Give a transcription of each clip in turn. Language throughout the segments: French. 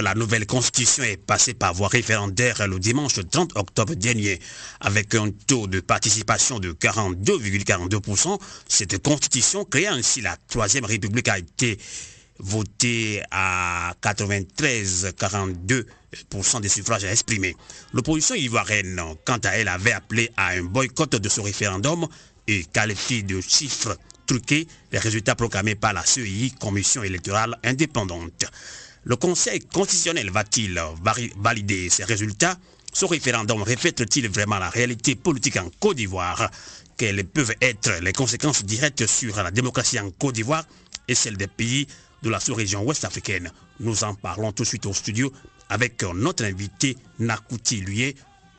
La nouvelle constitution est passée par voie référendaire le dimanche 30 octobre dernier. Avec un taux de participation de 42,42%, cette constitution créant ainsi la Troisième République a été votée à 93,42% des suffrages exprimés. L'opposition ivoirienne, quant à elle, avait appelé à un boycott de ce référendum et qualifié de chiffres truqués les résultats proclamés par la CEI, Commission électorale indépendante. Le Conseil constitutionnel va-t-il valider ces résultats? Ce référendum reflète-t-il vraiment la réalité politique en Côte d'Ivoire? Quelles peuvent être les conséquences directes sur la démocratie en Côte d'Ivoire et celle des pays de la sous-région ouest africaine? Nous en parlons tout de suite au studio avec notre invitée Nakouti Luye,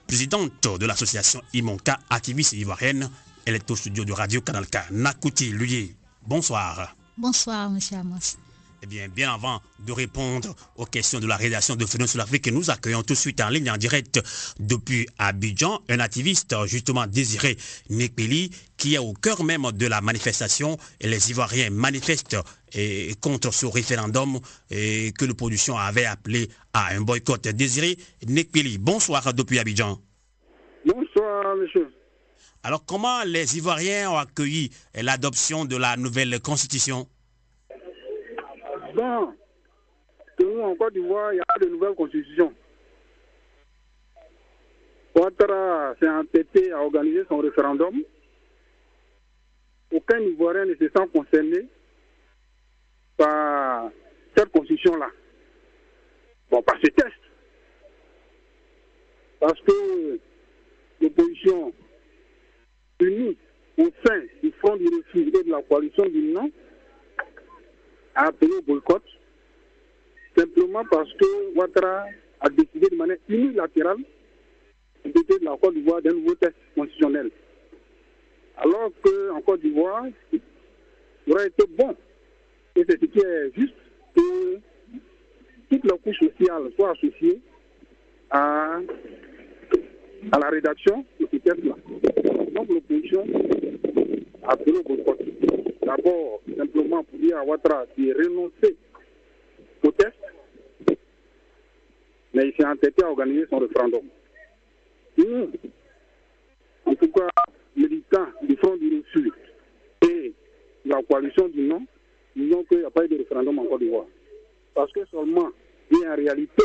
présidente de l'association Imonka, activiste ivoirienne. Elle est au studio de Radio Canal K. Nakouti Luye, bonsoir. Bonsoir, M. Amos. Eh bien avant de répondre aux questions de la rédaction de Fenêtre sur l'Afrique, nous accueillons tout de suite en ligne en direct depuis Abidjan un activiste justement Désiré Nekpeli qui est au cœur même de la manifestation et les Ivoiriens manifestent contre ce référendum que l'opposition avait appelé à un boycott. Désiré Nekpeli, bonsoir depuis Abidjan. Bonsoir, monsieur. Alors comment les Ivoiriens ont accueilli l'adoption de la nouvelle constitution? Bon, nous en Côte d'Ivoire, il y a de nouvelles constitutions. Ouattara s'est entêté à organiser son référendum. Aucun Ivoirien ne se sent concerné par cette constitution-là. Bon, par ce test. Parce que l'opposition unie au sein du Front du Refus et de la coalition du non a appelé au boycott, simplement parce que Ouattara a décidé de manière unilatérale de doter de la Côte d'Ivoire d'un nouveau test constitutionnel. Alors qu'en Côte d'Ivoire, il aurait été bon, et c'est ce qui est juste, que toute la couche sociale soit associée à la rédaction de ce test-là. Donc l'opposition a appelé au boycott. D'abord, simplement pour dire à Ouattara de renoncer au test, mais il s'est entêté à organiser son référendum. Nous, en tout cas, militants du Front du Refus et la coalition du non, disons qu'il n'y a pas eu de référendum en Côte d'Ivoire. Parce que seulement, et en réalité,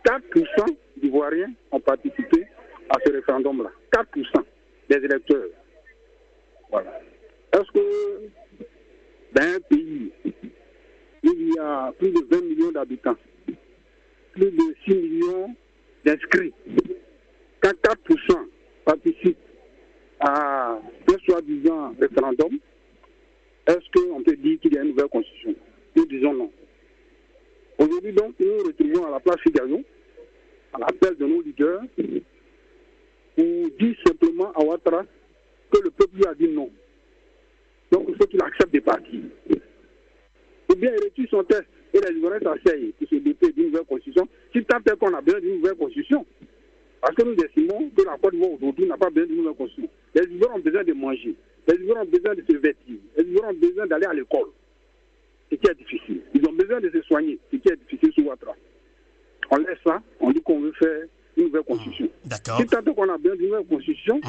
4% d'Ivoiriens ont participé à ce référendum-là. 4% des électeurs. Voilà. Est-ce que dans un pays où il y a plus de 20 millions d'habitants, plus de 6 millions d'inscrits, quand 4% participent à un soi-disant référendum, est-ce qu'on peut dire qu'il y a une nouvelle constitution? Nous disons non. Aujourd'hui, donc, nous nous retrouvons à la place Figaro, à l'appel de nos leaders, pour dire simplement à Ouattara que le peuple lui a dit non. Donc il faut qu'il accepte de partir. Ou bien il retire son test et les Ivoiriens s'asseyent pour se doter d'une nouvelle constitution, si tant est qu'on a besoin d'une nouvelle constitution. Parce que nous estimons que la Côte d'Ivoire aujourd'hui n'a pas besoin d'une nouvelle constitution. Les Ivoiriens ont besoin de manger, les Ivoiriens ont besoin de se vêtir, les Ivoiriens ont besoin d'aller à l'école, ce qui est difficile. Ils ont besoin de se soigner, ce qui est difficile sous Ouattara. On laisse ça, on dit qu'on veut faire une nouvelle constitution. D'accord. Si tant est qu'on a besoin d'une nouvelle constitution,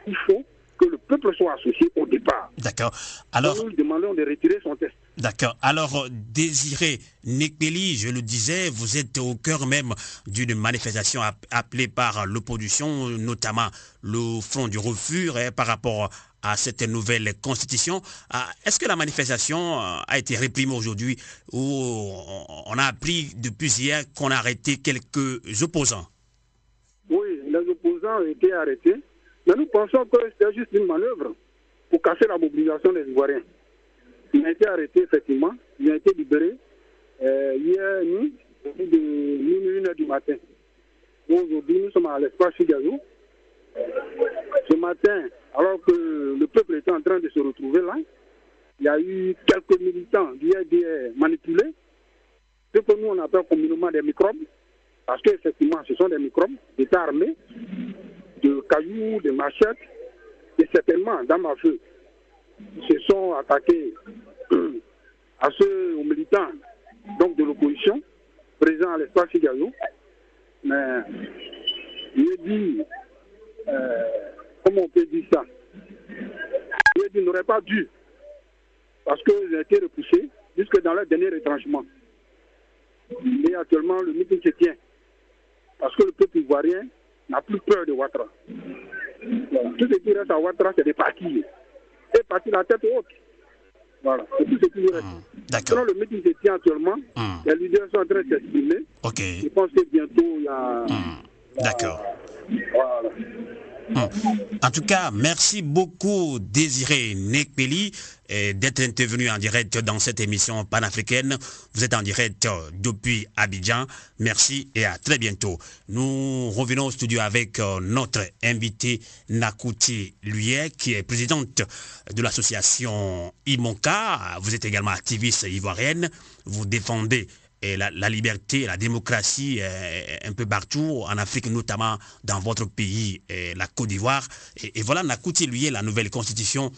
il faut que le peuple soit associé au départ. D'accord. Alors, nous demandons de retirer son test. D'accord. Alors, Désiré Nekpeli, je le disais, vous êtes au cœur même d'une manifestation appelée par l'opposition, notamment le Front du Refus, par rapport à cette nouvelle constitution. Est-ce que la manifestation a été réprimée aujourd'hui ou on a appris depuis hier qu'on a arrêté quelques opposants? Oui, les opposants ont été arrêtés. Mais nous pensons que c'était juste une manœuvre pour casser la mobilisation des Ivoiriens. Ils ont été arrêtés, effectivement. Ils ont été libérés hier nuit, de minuit, 1h du matin. Aujourd'hui, nous sommes à l'espace Figaro. Ce matin, alors que le peuple était en train de se retrouver là, il y a eu quelques militants du RDR manipulés, ce que nous on appelle communément des microbes, parce qu'effectivement, ce sont des microbes d'État armé, de cailloux, de machettes, et certainement d'armes à feu. Ils se sont attaqués aux militants donc de l'opposition présent à l'espace Figaro, mais il est dit, comment on peut dire ça? Il est dit, n'aurait pas dû, parce qu'ils ont été repoussés jusque dans leur dernier retranchement. Et actuellement, le meeting se tient, parce que le peuple ivoirien n'a plus peur de Ouattara. Voilà. Tout ce qui reste à Ouattara, c'est des partis. Et partis la tête haute. Voilà, c'est tout ce qui reste. D'accord. Le meeting se tient actuellement. Les leaders sont en train de s'exprimer. Ok. Je pense que bientôt, il y a... D'accord. Voilà. En tout cas, merci beaucoup Désiré Nekpeli d'être intervenu en direct dans cette émission panafricaine. Vous êtes en direct depuis Abidjan. Merci et à très bientôt. Nous revenons au studio avec notre invité Nakouti Luyé, qui est présidente de l'association Imonka. Vous êtes également activiste ivoirienne. Vous défendez la liberté, la démocratie un peu partout, en Afrique, notamment dans votre pays, la Côte d'Ivoire. Et voilà, Nakouti Luyé, la nouvelle constitution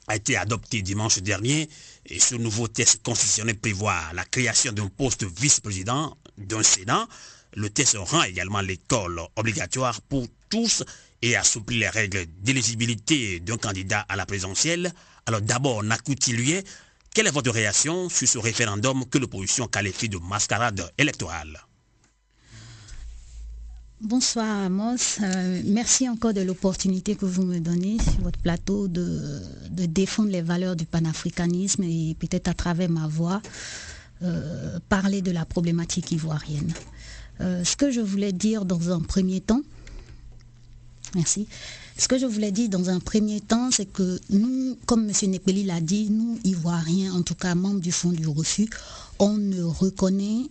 a été adoptée dimanche dernier. Et ce nouveau texte constitutionnel prévoit la création d'un poste vice-président d'un Sénat. Le texte rend également l'école obligatoire pour tous et assouplit les règles d'éligibilité d'un candidat à la présidentielle. Alors d'abord, Nakouti Luyé, quelle est votre réaction sur ce référendum que l'opposition qualifie de mascarade électorale? Bonsoir Amos, merci encore de l'opportunité que vous me donnez sur votre plateau de défendre les valeurs du panafricanisme et peut-être à travers ma voix parler de la problématique ivoirienne. Ce que je voulais dire dans un premier temps, merci. Ce que je voulais dire dans un premier temps, c'est que nous, comme M. Nekpeli l'a dit, nous, Ivoiriens, en tout cas membres du Fonds du Refus, on ne reconnaît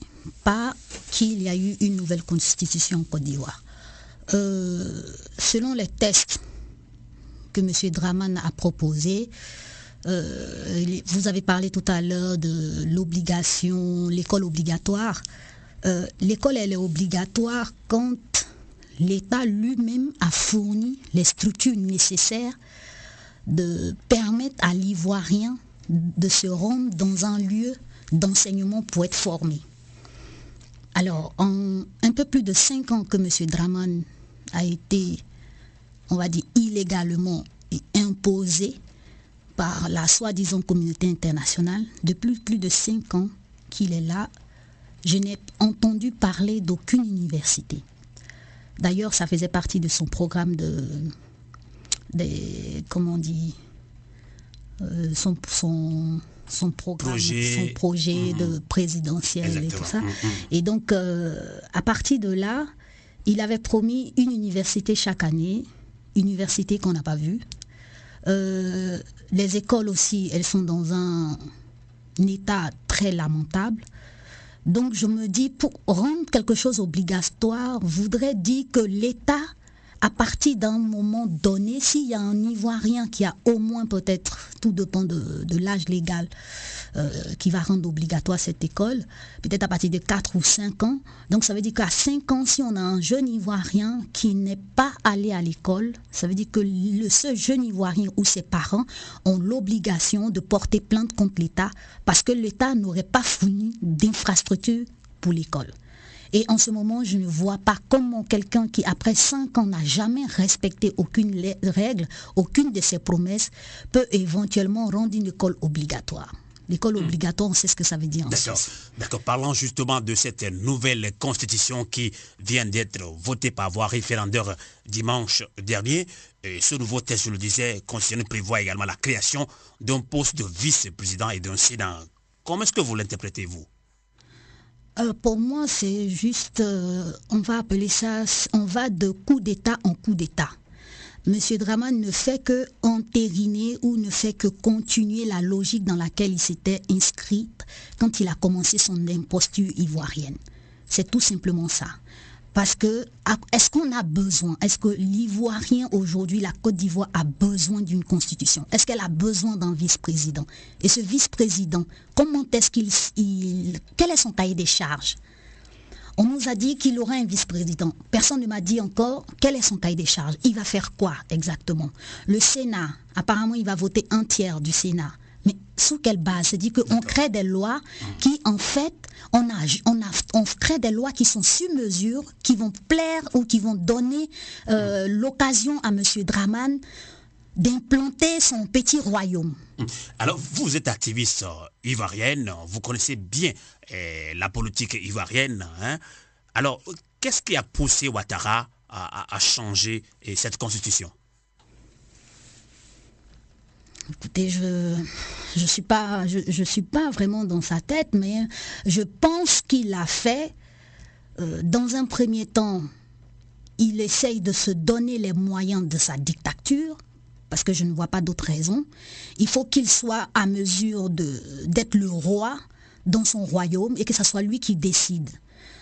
pas qu'il y a eu une nouvelle constitution en Côte d'Ivoire. Selon les tests que M. Dramane a proposés, vous avez parlé tout à l'heure de l'obligation, l'école obligatoire. L'école, elle est obligatoire quand l'État lui-même a fourni les structures nécessaires de permettre à l'Ivoirien de se rendre dans un lieu d'enseignement pour être formé. Alors, en un peu plus de 5 ans que M. Dramane a été, on va dire, illégalement imposé par la soi-disant communauté internationale, depuis plus de 5 ans qu'il est là, je n'ai entendu parler d'aucune université. D'ailleurs, ça faisait partie de son programme comment on dit, son projet de présidentiel. Exactement. Et tout ça. Et donc, à partir de là, il avait promis une université chaque année, université qu'on n'a pas vue. Les écoles aussi, elles sont dans un état très lamentable. Donc je me dis, pour rendre quelque chose obligatoire, voudrait dire que l'État, à partir d'un moment donné, s'il y a un Ivoirien qui a au moins peut-être, tout dépend de l'âge légal, qui va rendre obligatoire cette école, peut-être à partir de 4 ou 5 ans. Donc ça veut dire qu'à 5 ans, si on a un jeune Ivoirien qui n'est pas allé à l'école, ça veut dire que ce jeune Ivoirien ou ses parents ont l'obligation de porter plainte contre l'État parce que l'État n'aurait pas fourni d'infrastructures pour l'école. Et en ce moment, je ne vois pas comment quelqu'un qui, après 5 ans, n'a jamais respecté aucune règle, aucune de ses promesses, peut éventuellement rendre une école obligatoire. L'école obligatoire, on sait ce que ça veut dire. D'accord. Parlons justement de cette nouvelle constitution qui vient d'être votée par voie référendaire dimanche dernier. Et ce nouveau texte, je le disais, constitutionnel prévoit également la création d'un poste de vice-président et d'un Sénat. Comment est-ce que vous l'interprétez, vous? Pour moi, c'est juste, on va appeler ça, on va de coup d'État en coup d'État. M. Dramane ne fait que entériner ou ne fait que continuer la logique dans laquelle il s'était inscrit quand il a commencé son imposture ivoirienne. C'est tout simplement ça. Parce que, est-ce qu'on a besoin, est-ce que l'Ivoirien aujourd'hui, la Côte d'Ivoire a besoin d'une constitution? Est-ce qu'elle a besoin d'un vice-président? Et ce vice-président, comment est-ce quel est son cahier des charges? On nous a dit qu'il aura un vice-président. Personne ne m'a dit encore quel est son cahier des charges. Il va faire quoi exactement? Le Sénat, apparemment il va voter un tiers du Sénat. Mais sous quelle base? C'est-à-dire qu'on crée des lois qui, en fait, on crée des lois qui sont sur mesure, qui vont plaire ou qui vont donner l'occasion à M. Dramane d'implanter son petit royaume. Alors, vous êtes activiste ivoirienne, vous connaissez bien la politique ivoirienne. Hein? Alors, qu'est-ce qui a poussé Ouattara à changer cette constitution? Écoutez, je suis pas vraiment dans sa tête, mais je pense qu'il a fait, dans un premier temps, il essaye de se donner les moyens de sa dictature, parce que je ne vois pas d'autre raison. Il faut qu'il soit à mesure d'être le roi dans son royaume et que ce soit lui qui décide.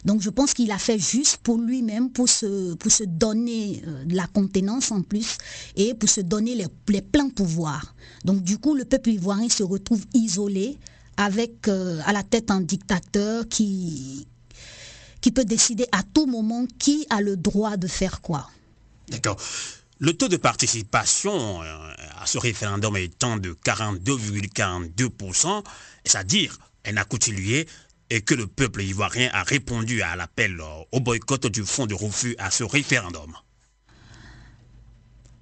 Donc je pense qu'il a fait juste pour lui-même, pour se donner de la contenance en plus et pour se donner les pleins pouvoirs. Donc du coup, le peuple ivoirien se retrouve isolé avec à la tête un dictateur qui peut décider à tout moment qui a le droit de faire quoi. D'accord. Le taux de participation à ce référendum étant de 42,42%, c'est-à-dire un accoutumé, et que le peuple ivoirien a répondu à l'appel au boycott du fonds de refus à ce référendum.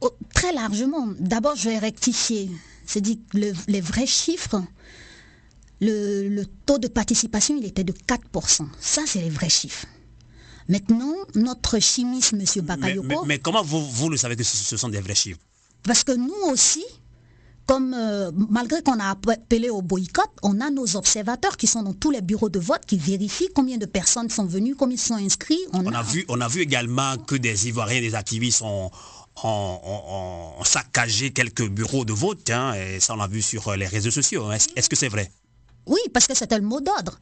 Oh, très largement. D'abord, je vais rectifier. C'est-à-dire que les vrais chiffres, le taux de participation, il était de 4%. Ça, c'est les vrais chiffres. Maintenant, notre chimiste, M. Bakayoko... Mais comment vous le savez que ce sont des vrais chiffres? Parce que nous aussi, comme malgré qu'on a appelé au boycott, on a nos observateurs qui sont dans tous les bureaux de vote, qui vérifient combien de personnes sont venues, combien sont inscrits. On a vu également que des Ivoiriens, des activistes ont saccagé quelques bureaux de vote, hein, et ça on l'a vu sur les réseaux sociaux. Est-ce que c'est vrai? Oui, parce que c'était le mot d'ordre.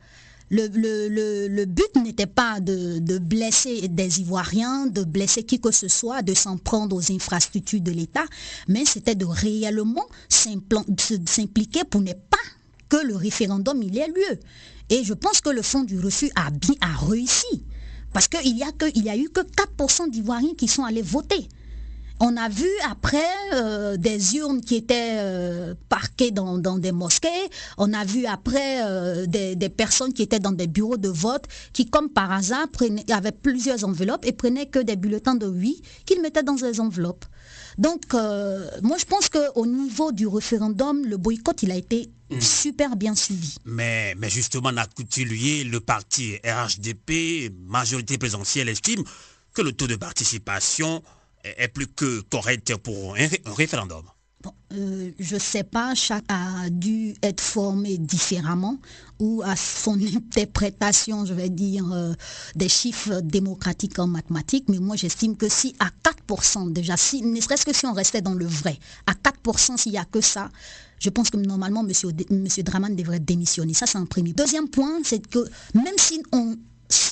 Le but n'était pas de blesser des Ivoiriens, de blesser qui que ce soit, de s'en prendre aux infrastructures de l'État, mais c'était de réellement s'impliquer pour ne pas que le référendum il ait lieu. Et je pense que le fonds du refus a réussi, parce qu'il y a eu que 4% d'Ivoiriens qui sont allés voter. On a vu après des urnes qui étaient parquées dans des mosquées. On a vu après des personnes qui étaient dans des bureaux de vote qui, comme par hasard, avaient plusieurs enveloppes et prenaient que des bulletins de oui qu'ils mettaient dans des enveloppes. Donc, moi, je pense qu'au niveau du référendum, le boycott, il a été super bien suivi. Mais justement, Nakoutiluye, le parti RHDP, majorité présidentielle, estime que le taux de participation est plus que correct pour un référendum. Bon, je ne sais pas, chaque a dû être formé différemment ou à son interprétation, je vais dire, des chiffres démocratiques en mathématiques, mais moi j'estime que si à 4% déjà, ne serait-ce que si on restait dans le vrai, à 4% s'il n'y a que ça, je pense que normalement M. Dramane devrait démissionner. Ça c'est un premier. Deuxième point, c'est que même si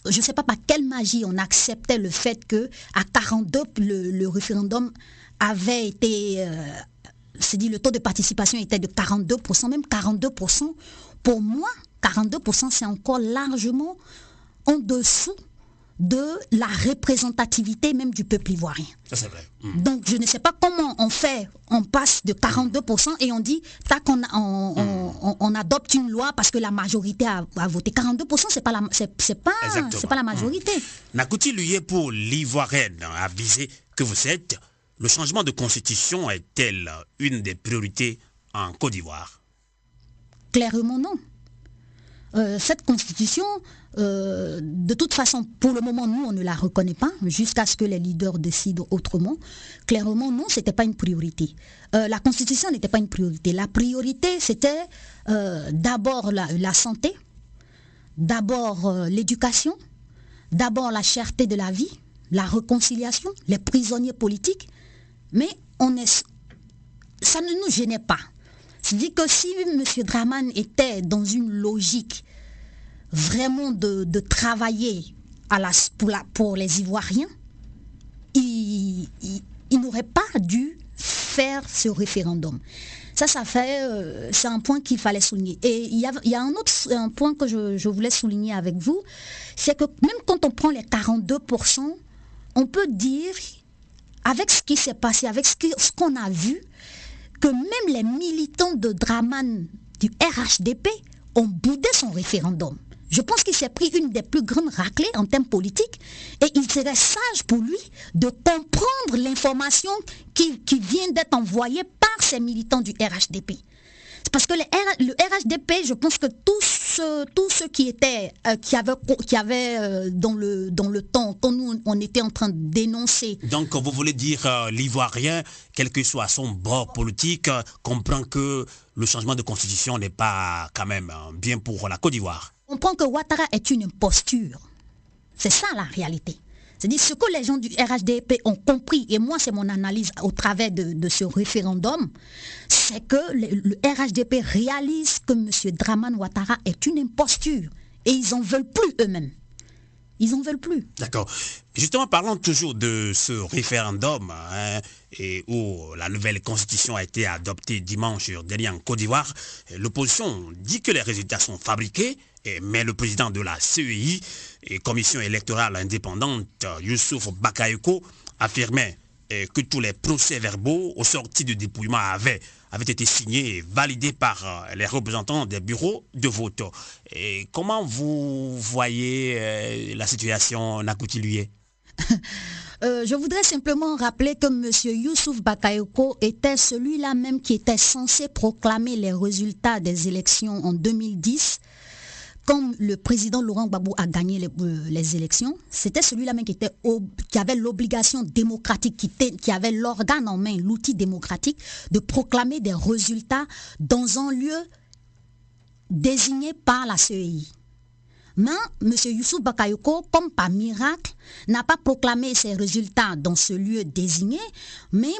je ne sais pas par quelle magie on acceptait le fait que à 42 le référendum avait été c'est dit le taux de participation était de 42%, même 42%. Pour moi, 42% c'est encore largement en dessous de la représentativité même du peuple ivoirien. Ça c'est vrai. Donc je ne sais pas comment on passe de 42% et on dit on adopte une loi parce que la majorité a voté. 42% c'est pas la majorité. Nakoutiluye, pour l'Ivoirienne avisée que vous êtes, le changement de constitution est-elle une des priorités en Côte d'Ivoire? Clairement non. Cette constitution, de toute façon, pour le moment, nous, on ne la reconnaît pas, jusqu'à ce que les leaders décident autrement. Clairement, non, ce n'était pas une priorité. La constitution n'était pas une priorité. La priorité, c'était d'abord la santé, d'abord l'éducation, d'abord la cherté de la vie, la réconciliation, les prisonniers politiques. Mais ça ne nous gênait pas. C'est-à-dire que si M. Dramane était dans une logique vraiment de travailler pour les Ivoiriens, il n'aurait pas dû faire ce référendum. C'est un point qu'il fallait souligner. Et il y a un point que je voulais souligner avec vous, c'est que même quand on prend les 42%, on peut dire, avec ce qui s'est passé, avec ce qu'on a vu, que même les militants de Dramane du RHDP ont boudé son référendum. Je pense qu'il s'est pris une des plus grandes raclées en termes politiques et il serait sage pour lui de comprendre l'information qui vient d'être envoyée par ces militants du RHDP. C'est parce que le RHDP, je pense que tous ceux qui étaient, qui avaient dans le temps, quand nous on était en train de dénoncer. Donc vous voulez dire l'Ivoirien, quel que soit son bord politique, comprend que le changement de constitution n'est pas quand même bien pour la Côte d'Ivoire. On comprend que Ouattara est une imposture. C'est ça la réalité. C'est-à-dire ce que les gens du RHDP ont compris, et moi c'est mon analyse au travers de ce référendum, c'est que le RHDP réalise que M. Dramane Ouattara est une imposture. Et ils n'en veulent plus eux-mêmes. Ils n'en veulent plus. D'accord. Justement, parlons toujours de ce référendum et où la nouvelle constitution a été adoptée dimanche dernier en Côte d'Ivoire. L'opposition dit que les résultats sont fabriqués, mais le président de la CEI et commission électorale indépendante, Youssouf Bakayoko, affirmait que tous les procès-verbaux aux sorties de dépouillement avaient été signés et validés par les représentants des bureaux de vote. Et comment vous voyez la situation, Nakouti Luye? Je voudrais simplement rappeler que M. Youssouf Bakayoko était celui-là même qui était censé proclamer les résultats des élections en 2010. Comme le président Laurent Gbagbo a gagné les élections, c'était celui-là même qui avait l'obligation démocratique, qui avait l'organe en main, l'outil démocratique, de proclamer des résultats dans un lieu désigné par la CEI. Mais M. Youssouf Bakayoko, comme par miracle, n'a pas proclamé ses résultats dans ce lieu désigné, mais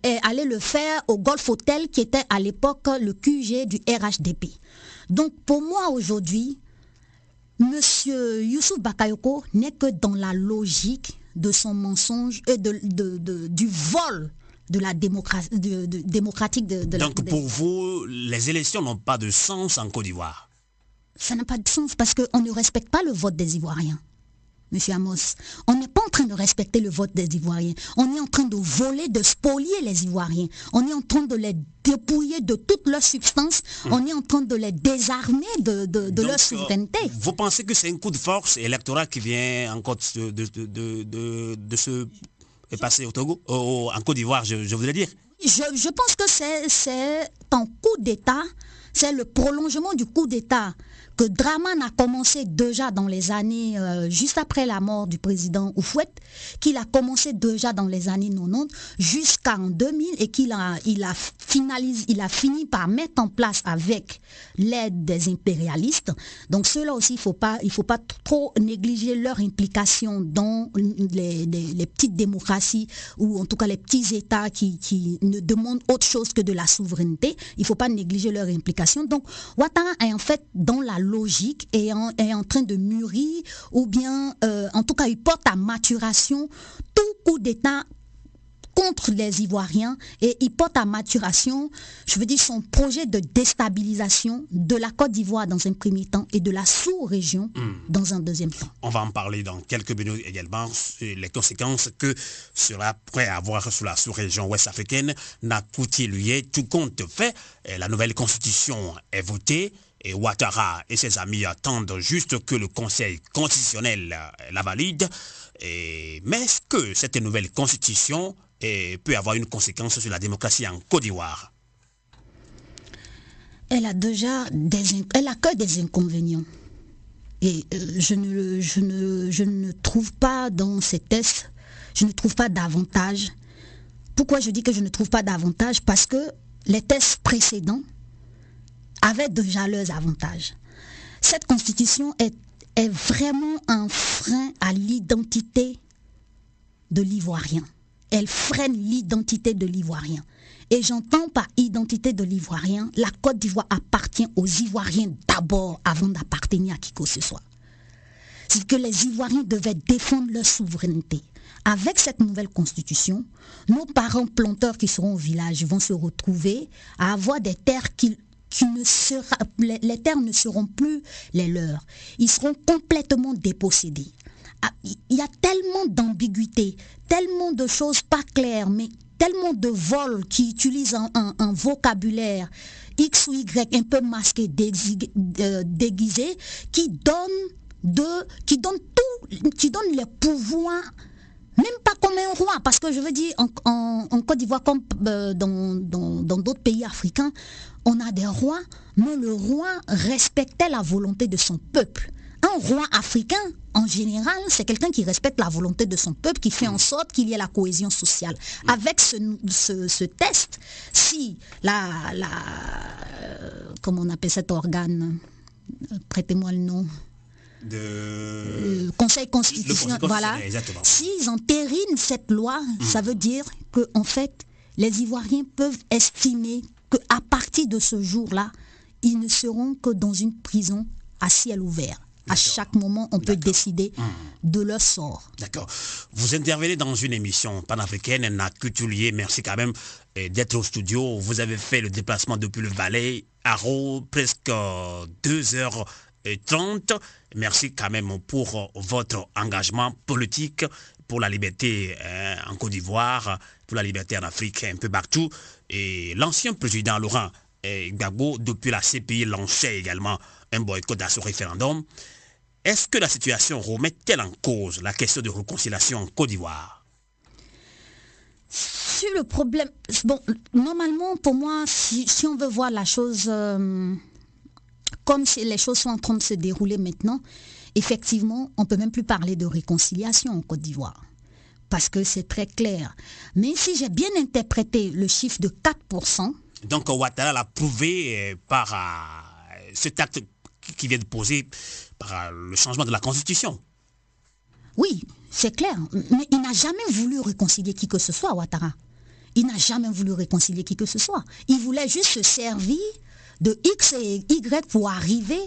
est allé le faire au Golf Hotel, qui était à l'époque le QG du RHDP. Donc pour moi aujourd'hui, M. Youssouf Bakayoko n'est que dans la logique de son mensonge et du vol de la démocratique. Donc pour vous, les élections n'ont pas de sens en Côte d'Ivoire? Ça n'a pas de sens parce qu'on ne respecte pas le vote des Ivoiriens. Monsieur Amos, on n'est pas en train de respecter le vote des Ivoiriens. On est en train de voler, de spolier les Ivoiriens. On est en train de les dépouiller de toute leur substance. On est en train de les désarmer de leur souveraineté. Vous pensez que c'est un coup de force électoral qui vient encore de se passer au Togo, en Côte d'Ivoire, je voudrais dire? Je pense que c'est un coup d'État. C'est le prolongement du coup d'État que Dramane a commencé déjà dans les années, juste après la mort du président Houphouët, qu'il a commencé déjà dans les années 90 jusqu'en 2000 et qu'il a fini par mettre en place avec l'aide des impérialistes. Donc ceux-là aussi, il faut pas trop négliger leur implication dans les petites démocraties ou en tout cas les petits États qui ne demandent autre chose que de la souveraineté. Il ne faut pas négliger leur implication. Donc Ouattara est en fait dans la logique et est en train de mûrir ou bien en tout cas il porte à maturation tout coup d'État contre les Ivoiriens et il porte à maturation, je veux dire, son projet de déstabilisation de la Côte d'Ivoire dans un premier temps et de la sous-région dans un deuxième temps. On va en parler dans quelques minutes également, sur les conséquences que cela pourrait avoir sur la sous-région ouest-africaine. Nakouti Luye, tout compte fait, la nouvelle constitution est votée. Et Ouattara et ses amis attendent juste que le Conseil constitutionnel la valide. Mais est-ce que cette nouvelle constitution peut avoir une conséquence sur la démocratie en Côte d'Ivoire? Elle a que des inconvénients. Et je ne trouve pas dans ces tests, je ne trouve pas d'avantage. Pourquoi je dis que je ne trouve pas d'avantage? Parce que les tests précédents avaient déjà leurs avantages. Cette constitution est vraiment un frein à l'identité de l'Ivoirien. Elle freine l'identité de l'Ivoirien. Et j'entends par identité de l'Ivoirien, la Côte d'Ivoire appartient aux Ivoiriens d'abord avant d'appartenir à qui que ce soit. C'est que les Ivoiriens devaient défendre leur souveraineté. Avec cette nouvelle constitution, nos parents planteurs qui seront au village vont se retrouver à avoir des terres les terres ne seront plus les leurs. Ils seront complètement dépossédés. Il y a tellement d'ambiguïté, tellement de choses pas claires, mais tellement de vols qui utilisent un vocabulaire X ou Y un peu masqué, déguisé, qui donne les pouvoirs, même pas comme un roi, parce que je veux dire, en Côte d'Ivoire, comme dans d'autres pays africains, on a des rois, mais le roi respectait la volonté de son peuple. Un roi africain, en général, c'est quelqu'un qui respecte la volonté de son peuple, qui fait en sorte qu'il y ait la cohésion sociale. Avec ce test, si comment on appelle cet organe, prêtez-moi le nom, Conseil constitutionnel, voilà. S'ils entérinent cette loi, ça veut dire que en fait, les Ivoiriens peuvent estimer qu'à partir de ce jour-là, ils ne seront que dans une prison à ciel ouvert. À chaque moment, on peut décider de leur sort. D'accord. Vous intervenez dans une émission panafricaine, Nakutulier. Merci quand même d'être au studio. Vous avez fait le déplacement depuis le Valais, Haro, presque 2h30. Merci quand même pour votre engagement politique pour la liberté en Côte d'Ivoire, pour la liberté en Afrique, un peu partout. Et l'ancien président Laurent Gbagbo, depuis la CPI, lançait également un boycott à ce référendum. Est-ce que la situation remet-elle en cause la question de réconciliation en Côte d'Ivoire? Sur le problème, bon, normalement pour moi, si on veut voir la chose comme si les choses sont en train de se dérouler maintenant, effectivement, on ne peut même plus parler de réconciliation en Côte d'Ivoire. Parce que c'est très clair. Mais si j'ai bien interprété le chiffre de 4%... Donc Ouattara l'a prouvé par cet acte qui vient de poser par le changement de la Constitution. Oui, c'est clair. Mais il n'a jamais voulu réconcilier qui que ce soit, Ouattara. Il n'a jamais voulu réconcilier qui que ce soit. Il voulait juste se servir de X et Y pour arriver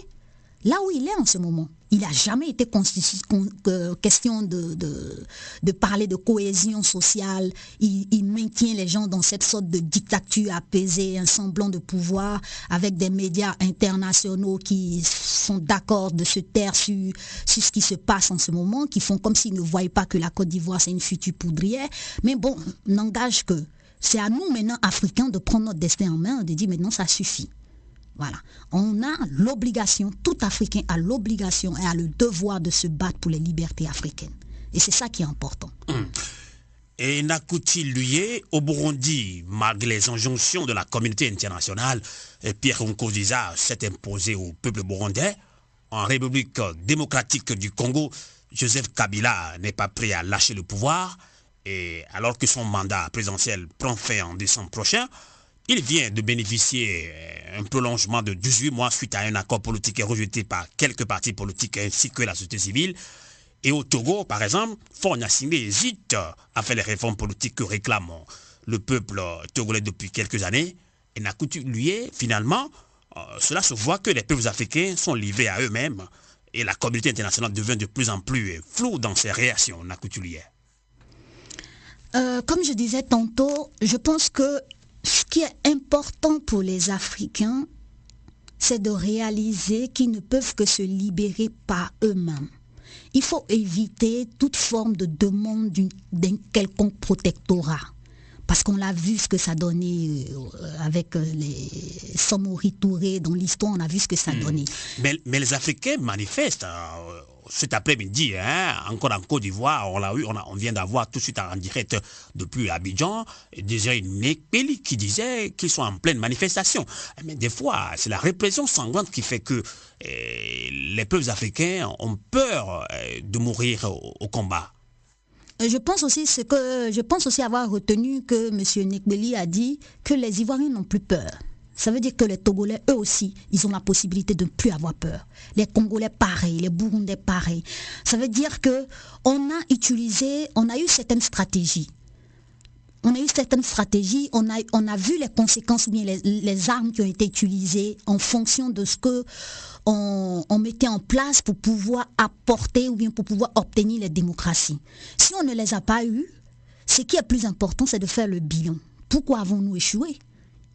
là où il est en ce moment. Il n'a jamais été question de parler de cohésion sociale. Il maintient les gens dans cette sorte de dictature apaisée, un semblant de pouvoir, avec des médias internationaux qui sont d'accord de se taire sur ce qui se passe en ce moment, qui font comme s'ils ne voyaient pas que la Côte d'Ivoire, c'est une future poudrière. Mais bon, n'engage que c'est à nous maintenant, Africains, de prendre notre destin en main, de dire maintenant ça suffit. Voilà. On a l'obligation, tout Africain a l'obligation et a le devoir de se battre pour les libertés africaines. Et c'est ça qui est important. Et Nakutulier, au Burundi, malgré les injonctions de la communauté internationale, Pierre Nkurunziza s'est imposé au peuple burundais. En République démocratique du Congo, Joseph Kabila n'est pas prêt à lâcher le pouvoir. Et alors que son mandat présidentiel prend fin en décembre prochain, il vient de bénéficier d'un prolongement de 18 mois suite à un accord politique rejeté par quelques partis politiques ainsi que la société civile. Et au Togo, par exemple, Faure Gnassingbé hésite à faire les réformes politiques que réclame le peuple togolais depuis quelques années. Et Nakutulier, finalement, cela se voit que les peuples africains sont livrés à eux-mêmes et la communauté internationale devient de plus en plus floue dans ses réactions. Nakutulier. Comme je disais tantôt, je pense que ce qui est important pour les Africains, c'est de réaliser qu'ils ne peuvent que se libérer par eux-mêmes. Il faut éviter toute forme de demande d'un quelconque protectorat. Parce qu'on l'a vu ce que ça donnait avec les Samori Touré, dans l'histoire, on a vu ce que ça donnait. Mais les Africains manifestent cet après-midi, encore en Côte d'Ivoire, on vient d'avoir tout de suite en direct depuis Abidjan, déjà une Nekpeli qui disait qu'ils sont en pleine manifestation. Mais des fois, c'est la répression sanglante qui fait que les peuples africains ont peur de mourir au combat. Je pense aussi avoir retenu que M. Nekpeli a dit que les Ivoiriens n'ont plus peur. Ça veut dire que les Togolais, eux aussi, ils ont la possibilité de ne plus avoir peur. Les Congolais, pareil. Les Burundais, pareil. Ça veut dire qu'on a eu certaines stratégies. On a vu les conséquences ou bien les armes qui ont été utilisées en fonction de ce qu'on mettait en place pour pouvoir apporter ou bien pour pouvoir obtenir les démocraties. Si on ne les a pas eues, ce qui est plus important, c'est de faire le bilan. Pourquoi avons-nous échoué ?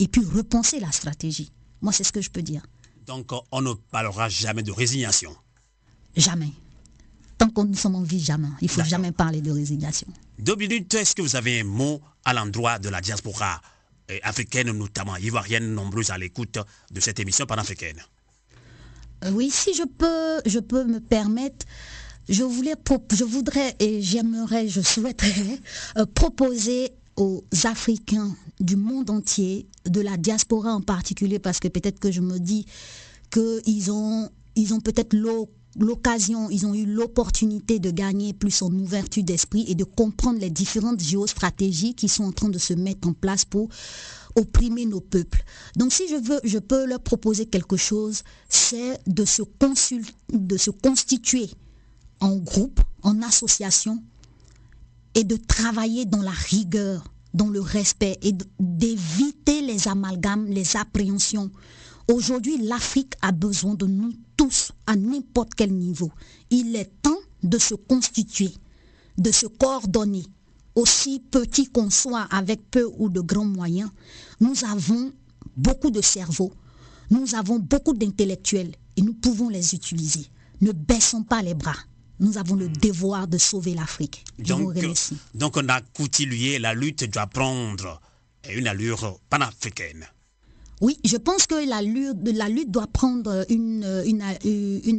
Et puis repenser la stratégie. Moi, c'est ce que je peux dire. Donc, on ne parlera jamais de résignation. Jamais. Tant que nous sommes en vie, jamais. Il ne faut jamais parler de résignation. 2 minutes, est-ce que vous avez un mot à l'endroit de la diaspora africaine, notamment ivoirienne, nombreuses à l'écoute de cette émission panafricaine? Oui, si je peux me permettre, je voudrais et j'aimerais, je souhaiterais proposer aux Africains du monde entier, de la diaspora en particulier, parce que peut-être que je me dis qu'ils ont peut-être l'occasion, ils ont eu l'opportunité de gagner plus en ouverture d'esprit et de comprendre les différentes géostratégies qui sont en train de se mettre en place pour opprimer nos peuples. Donc si je peux leur proposer quelque chose, c'est de se constituer en groupe, en association, et de travailler dans la rigueur, dans le respect, et d'éviter les amalgames, les appréhensions. Aujourd'hui, l'Afrique a besoin de nous tous, à n'importe quel niveau. Il est temps de se constituer, de se coordonner. Aussi petit qu'on soit, avec peu ou de grands moyens, nous avons beaucoup de cerveaux, nous avons beaucoup d'intellectuels et nous pouvons les utiliser. Ne baissons pas les bras. Nous avons le devoir de sauver l'Afrique. Donc on a coutumier, la lutte doit prendre une allure panafricaine. Oui, je pense que la lutte doit prendre une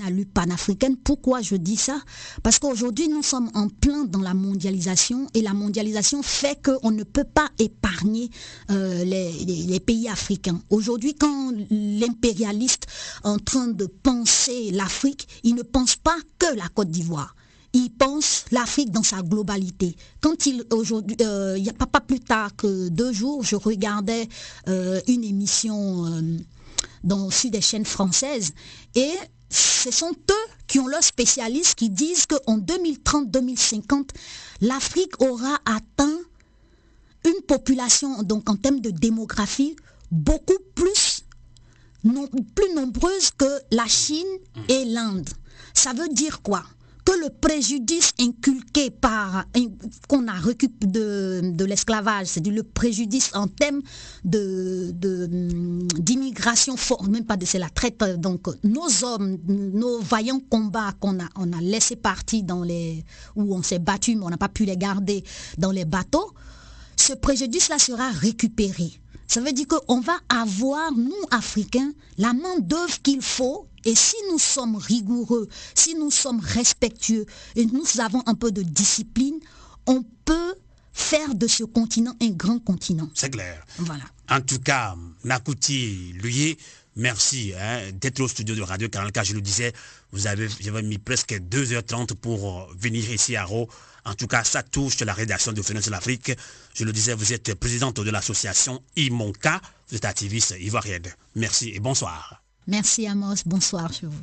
allure panafricaine. Pourquoi je dis ça? Parce qu'aujourd'hui, nous sommes en plein dans la mondialisation et la mondialisation fait qu'on ne peut pas épargner les pays africains. Aujourd'hui, quand l'impérialiste est en train de penser l'Afrique, il ne pense pas que la Côte d'Ivoire. Il pense l'Afrique dans sa globalité. Quand aujourd'hui, il n'y a pas plus tard que 2 jours, je regardais une émission sur des chaînes françaises et ce sont eux qui ont leurs spécialistes qui disent qu'en 2030-2050, l'Afrique aura atteint une population, donc en termes de démographie, beaucoup plus nombreuse que la Chine et l'Inde. Ça veut dire quoi? Que le préjudice inculqué qu'on a récupéré de l'esclavage, c'est-à-dire le préjudice en termes d'immigration, même pas c'est la traite, donc nos hommes, nos vaillants combats qu'on a laissé partir où on s'est battu mais on n'a pas pu les garder dans les bateaux, ce préjudice-là sera récupéré. Ça veut dire qu'on va avoir, nous, Africains, la main-d'œuvre qu'il faut. Et si nous sommes rigoureux, si nous sommes respectueux, et nous avons un peu de discipline, on peut faire de ce continent un grand continent. C'est clair. Voilà. En tout cas, Nakouti Luye, merci d'être au studio de Radio Canal K. Je le disais, j'avais mis presque 2h30 pour venir ici à Ro. En tout cas, ça touche la rédaction de Phénomène de l'Afrique. Je le disais, vous êtes présidente de l'association IMONCA. Vous êtes activiste ivoirienne. Merci et bonsoir. Merci Amos, bonsoir chez vous.